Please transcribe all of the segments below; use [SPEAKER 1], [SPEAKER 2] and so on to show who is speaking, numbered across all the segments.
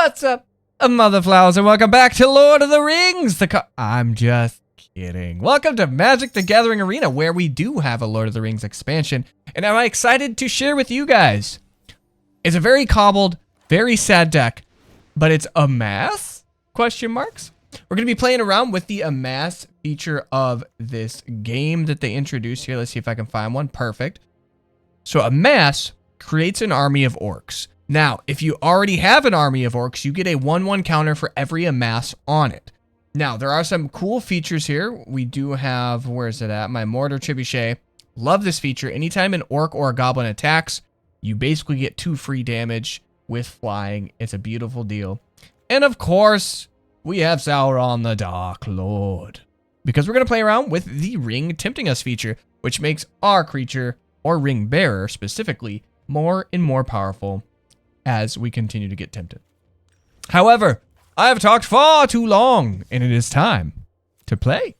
[SPEAKER 1] What's up, mother flowers, and welcome back to Lord of the Rings. I'm just kidding. Welcome to Magic the Gathering Arena, where we do have a Lord of the Rings expansion, and I'm excited to share with you guys. It's a very cobbled, very sad deck, but it's AMASS? Question marks. We're going to be playing around with the AMASS feature of this game that they introduced here. Let's see if I can find one. Perfect. So AMASS creates an army of orcs. Now, if you already have an army of orcs, you get a 1/1 counter for every AMASS on it. Now, there are some cool features here. We do have, where is it at? My Mortar Trebuchet. Love this feature. Anytime an orc or a goblin attacks, you basically get 2 free damage with flying. It's a beautiful deal. And of course, we have Sauron the Dark Lord, because we're going to play around with the Ring Tempting Us feature, which makes our creature, or Ring Bearer specifically, more and more powerful as we continue to get tempted. However, I have talked far too long, and it is time to play.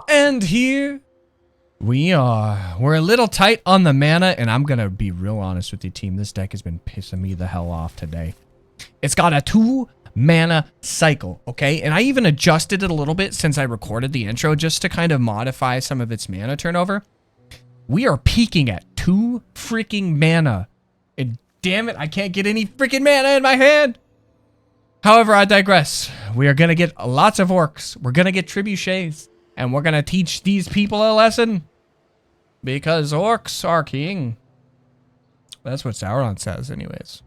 [SPEAKER 1] And here we are. We're a little tight on the mana, and I'm going to be real honest with you, team. This deck has been pissing me the hell off today. It's got a 2 mana cycle, okay? And I even adjusted it a little bit since I recorded the intro just to kind of modify some of its mana turnover. We are peaking at 2 freaking mana. And damn it, I can't get any freaking mana in my hand. However, I digress. We are going to get lots of orcs. We're going to get trebuchets. And we're going to teach these people a lesson. Because orcs are king. That's what Sauron says anyways.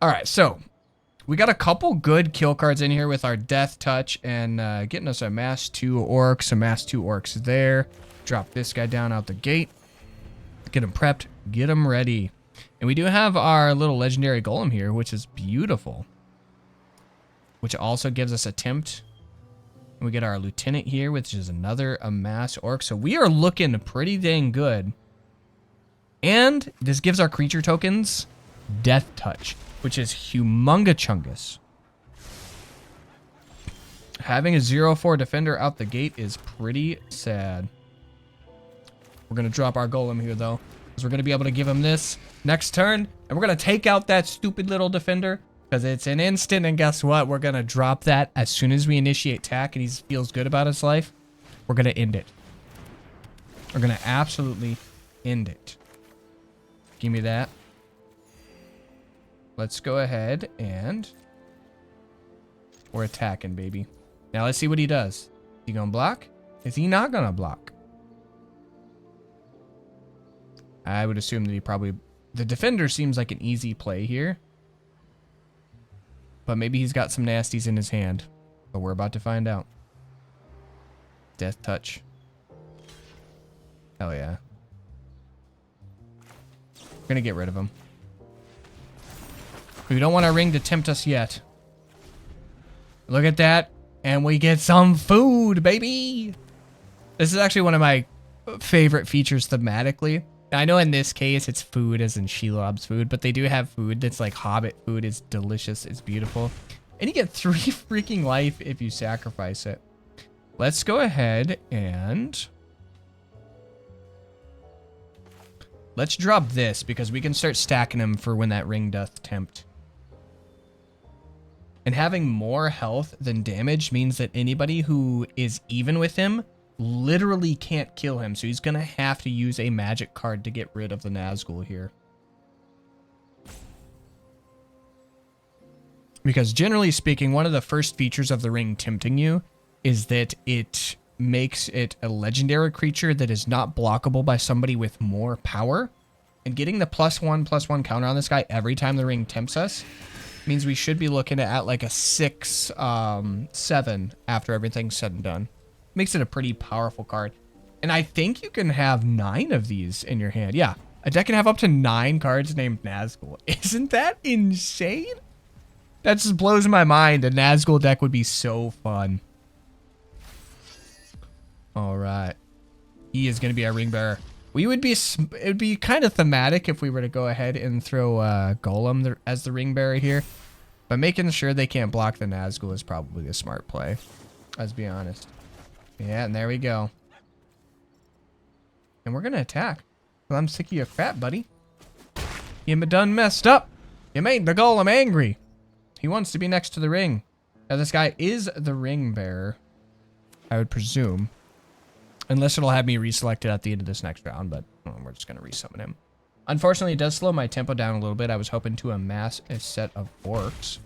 [SPEAKER 1] Alright, so we got a couple good kill cards in here with our Death Touch and getting us a Mass 2 orcs, a Mass 2 orcs there. Drop this guy down out the gate. Get him prepped, get him ready. And we do have our little legendary golem here, which is beautiful. Which also gives us a tempt. And we get our lieutenant here, which is another AMASS orc. So we are looking pretty dang good. And this gives our creature tokens Death Touch, which is humonga chungus. Having a 0/4 defender out the gate is pretty sad. We're going to drop our golem here, though, because we're going to be able to give him this next turn, and we're going to take out that stupid little defender, because it's an instant, and guess what? We're going to drop that as soon as we initiate attack, and he feels good about his life. We're going to end it. We're going to absolutely end it. Give me that. Let's go ahead and we're attacking, baby. Now let's see what he does. Is he gonna block? Is he not gonna block? I would assume that he probably... The defender seems like an easy play here. But maybe he's got some nasties in his hand. But we're about to find out. Death Touch. Hell yeah. We're gonna get rid of him. We don't want our ring to tempt us yet. Look at that. And we get some food, baby. This is actually one of my favorite features thematically. I know in this case it's food as in Shelob's food, but they do have food that's like Hobbit food. It's delicious. It's beautiful. And you get 3 freaking life if you sacrifice it. Let's go ahead and... let's drop this because we can start stacking them for when that ring doth tempt. And having more health than damage means that anybody who is even with him literally can't kill him. So he's going to have to use a magic card to get rid of the Nazgul here. Because generally speaking, one of the first features of the ring tempting you is that it makes it a legendary creature that is not blockable by somebody with more power. And getting the +1/+1 counter on this guy every time the ring tempts us means we should be looking at like a 6/7 after everything's said and done. Makes it a pretty powerful card. And I think you can have 9 of these in your hand. Yeah, a deck can have up to 9 cards named Nazgul. Isn't that insane? That just blows my mind. A Nazgul deck would be so fun. All right. He is going to be our ring bearer. It would be kind of thematic if we were to go ahead and throw Golem as the ring bearer here. But making sure they can't block the Nazgul is probably a smart play. Let's be honest. Yeah, and there we go. And we're going to attack. Well, I'm sick of your crap, buddy. You done messed up. You made the golem angry. He wants to be next to the ring. Now this guy is the ring bearer, I would presume. Unless it'll have me reselected at the end of this next round, but we're just going to resummon him. Unfortunately, it does slow my tempo down a little bit. I was hoping to amass a set of orcs.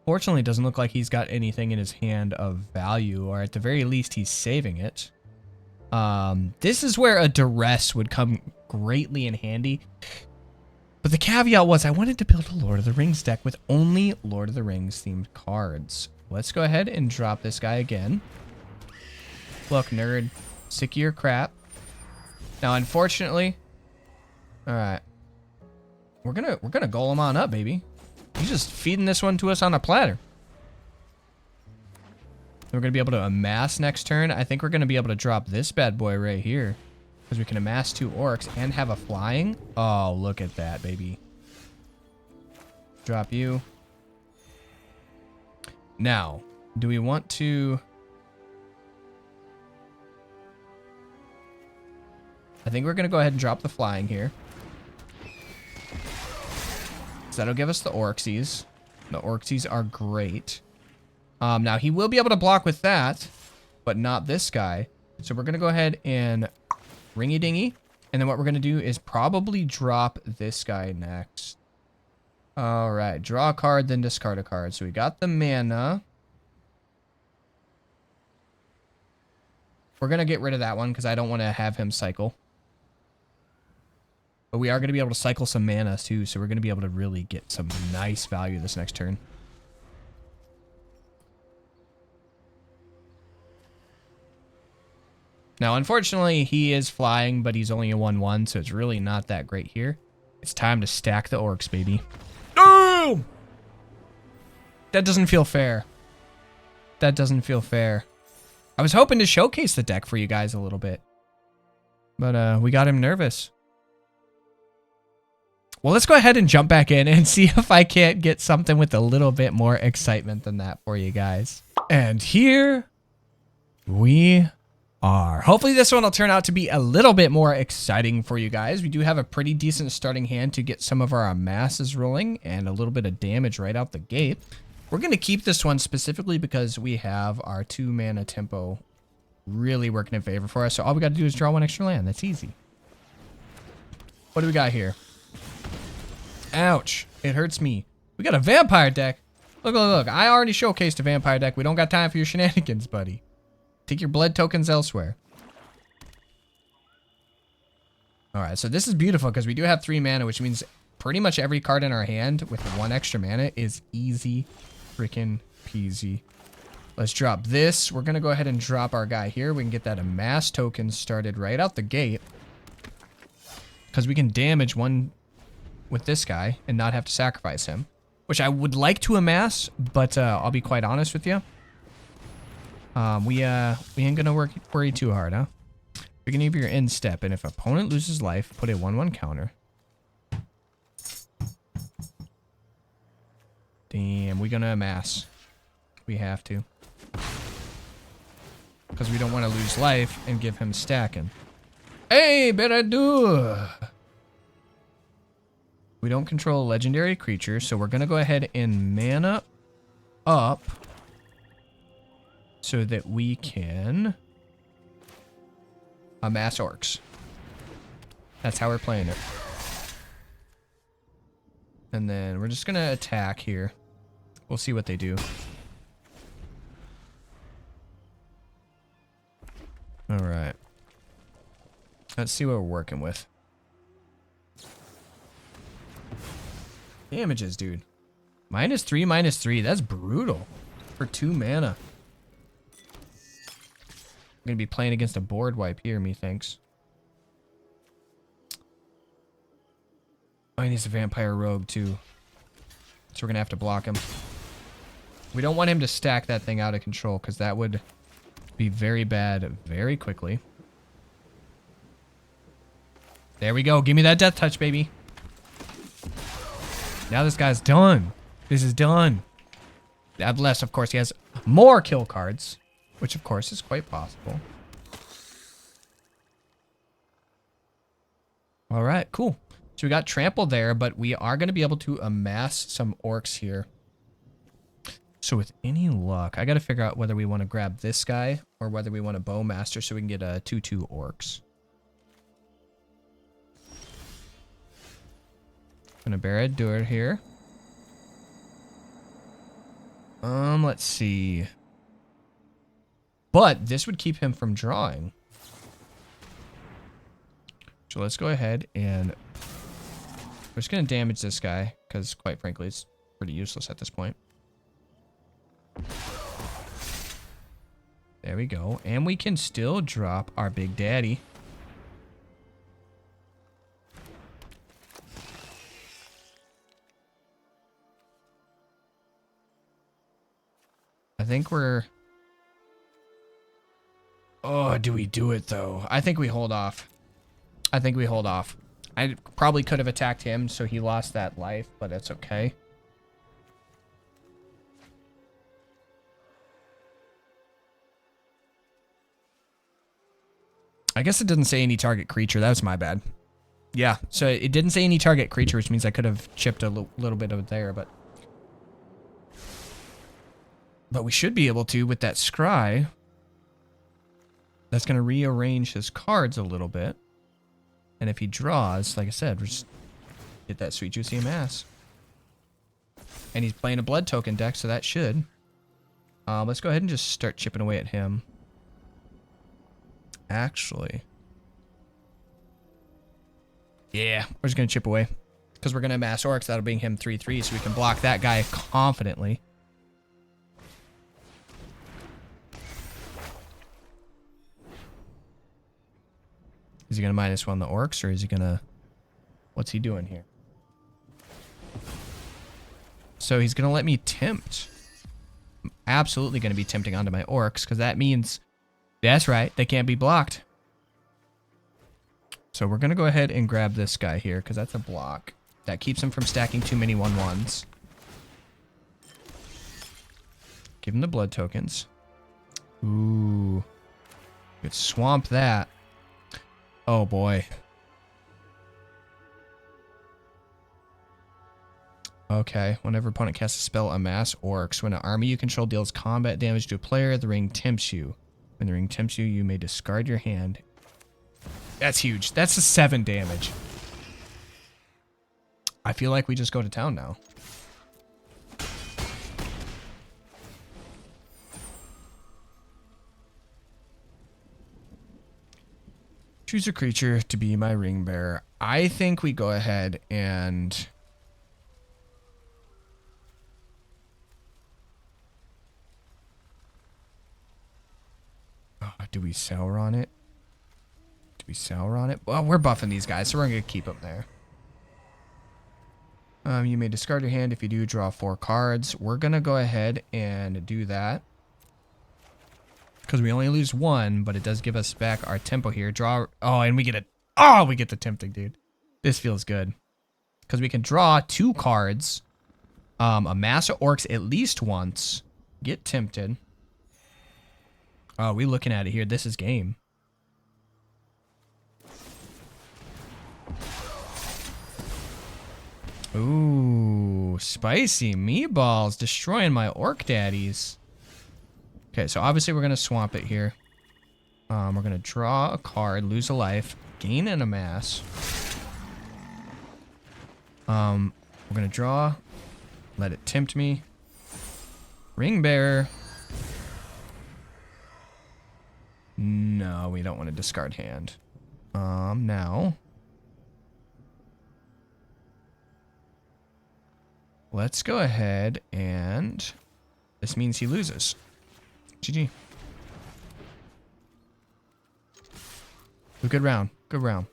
[SPEAKER 1] Fortunately, it doesn't look like he's got anything in his hand of value, or at the very least, he's saving it. This is where a duress would come greatly in handy. But the caveat was I wanted to build a Lord of the Rings deck with only Lord of the Rings themed cards. Let's go ahead and drop this guy again. Look, nerd. Sick of your crap. Now, unfortunately... Alright. We're gonna golem on up, baby. He's just feeding this one to us on a platter. We're going to be able to amass next turn. I think we're going to be able to drop this bad boy right here. Because we can amass 2 orcs and have a flying. Oh, look at that, baby. Drop you. Now, do we want to... I think we're going to go ahead and drop the flying here. So that'll give us the orcsies. The orcsies are great. Now, he will be able to block with that, but not this guy. So we're going to go ahead and ringy-dingy. And then what we're going to do is probably drop this guy next. All right. Draw a card, then discard a card. So we got the mana. We're going to get rid of that one because I don't want to have him cycle. But we are going to be able to cycle some mana too, so we're going to be able to really get some nice value this next turn. Now, unfortunately, he is flying, but he's only a 1/1, so it's really not that great here. It's time to stack the orcs, baby. No! That doesn't feel fair. That doesn't feel fair. I was hoping to showcase the deck for you guys a little bit. But we got him nervous. Well, let's go ahead and jump back in and see if I can't get something with a little bit more excitement than that for you guys. And here we are. Hopefully this one will turn out to be a little bit more exciting for you guys. We do have a pretty decent starting hand to get some of our amasses rolling and a little bit of damage right out the gate. We're going to keep this one specifically because we have our 2 mana tempo really working in favor for us. So all we got to do is draw 1 extra land. That's easy. What do we got here? Ouch. It hurts me. We got a vampire deck. Look, look, look. I already showcased a vampire deck. We don't got time for your shenanigans, buddy. Take your blood tokens elsewhere. Alright, so this is beautiful because we do have 3 mana, which means pretty much every card in our hand with 1 extra mana is easy freaking peasy. Let's drop this. We're going to go ahead and drop our guy here. We can get that amass token started right out the gate. Because we can damage 1 with this guy and not have to sacrifice him. Which I would like to amass, but I'll be quite honest with you. We ain't gonna worry too hard, huh? You're gonna give your end step, and if opponent loses life, put a 1/1 counter. Damn, we gonna amass. We have to. Because we don't want to lose life and give him stacking. Hey, better do. We don't control a legendary creature, so we're gonna go ahead and mana up. So that we can amass orcs. That's how we're playing it. And then we're just going to attack here. We'll see what they do. Alright. Let's see what we're working with. Damages, dude. -3, -3. That's brutal. For 2 mana. I'm going to be playing against a board wipe here, methinks. Oh, he needs a vampire rogue, too. So we're going to have to block him. We don't want him to stack that thing out of control, because that would be very bad very quickly. There we go. Give me that death touch, baby. Now this guy's done. This is done. Unless, of course, he has more kill cards. Which, of course, is quite possible. All right, cool. So we got trample there, but we are going to be able to amass some orcs here. So with any luck, I got to figure out whether we want to grab this guy or whether we want a bowmaster so we can get a 2/2 orcs. Gonna bear a duel here. Let's see. But this would keep him from drawing. So let's go ahead and we're just gonna damage this guy because, quite frankly, it's pretty useless at this point. There we go. And we can still drop our big daddy. I think we're... Oh, do we do it, though? I think we hold off. I think we hold off. I probably could have attacked him, so he lost that life, but that's okay. I guess it didn't say any target creature. That was my bad. Yeah, so it didn't say any target creature, which means I could have chipped a little bit of there, but we should be able to with that scry. That's going to rearrange his cards a little bit. And if he draws, like I said, we're just get that sweet juicy amass. And he's playing a blood token deck, so that should. Let's go ahead and just start chipping away at him. Actually, yeah, we're just gonna chip away because we're gonna amass orcs. That'll bring him 3/3, so we can block that guy confidently. Is he gonna -1 the orcs, or is he gonna? What's he doing here? So he's gonna let me tempt. I'm absolutely gonna be tempting onto my orcs because that means. That's right, they can't be blocked. So we're going to go ahead and grab this guy here, because that's a block. That keeps him from stacking too many 1/1s. Give him the blood tokens. Ooh. Could swamp that. Oh boy. Okay, whenever opponent casts a spell, amass orcs. When an army you control deals combat damage to a player, the ring tempts you. When the ring tempts you, you may discard your hand. That's huge. That's a 7 damage. I feel like we just go to town now. Choose a creature to be my ring bearer. I think we go ahead and... do we Sauron it? Do we Sauron it? Well, we're buffing these guys, so we're going to keep them there. You may discard your hand. If you do, draw 4 cards. We're going to go ahead and do that. Because we only lose 1, but it does give us back our tempo here. Draw. Oh, and we get it. Oh, we get the tempting, dude. This feels good. Because we can draw 2 cards. Amass orcs at least once. Get tempted. Oh, we looking at it here. This is game. Ooh, spicy meatballs destroying my orc daddies. Okay, so obviously we're going to swamp it here. We're going to draw a card, lose a life, gain an amass. We're going to draw, let it tempt me. Ring bearer. No, we don't want to discard hand. Now. Let's go ahead and... This means he loses. GG. Good round. Good round.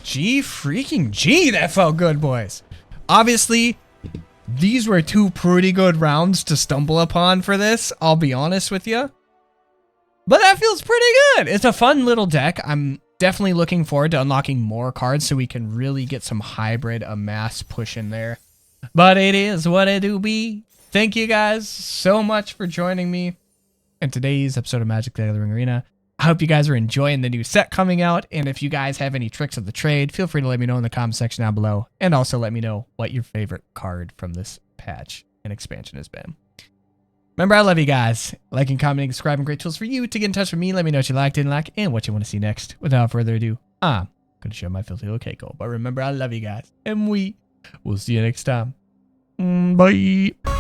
[SPEAKER 1] G freaking G, that felt good, boys. Obviously, these were 2 pretty good rounds to stumble upon for this, I'll be honest with you. But that feels pretty good. It's a fun little deck. I'm definitely looking forward to unlocking more cards so we can really get some hybrid amass push in there. But it is what it do be. Thank you guys so much for joining me. in today's episode of Magic the Gathering Arena. I hope you guys are enjoying the new set coming out, and if you guys have any tricks of the trade, feel free to let me know in the comment section down below, and also let me know what your favorite card from this patch and expansion has been. Remember, I love you guys. Liking, commenting, subscribing, great tools for you to get in touch with me. Let me know what you liked, didn't like, and what you want to see next. Without further ado, I'm going to show my filthy little cake. But remember, I love you guys, and we will see you next time. Bye.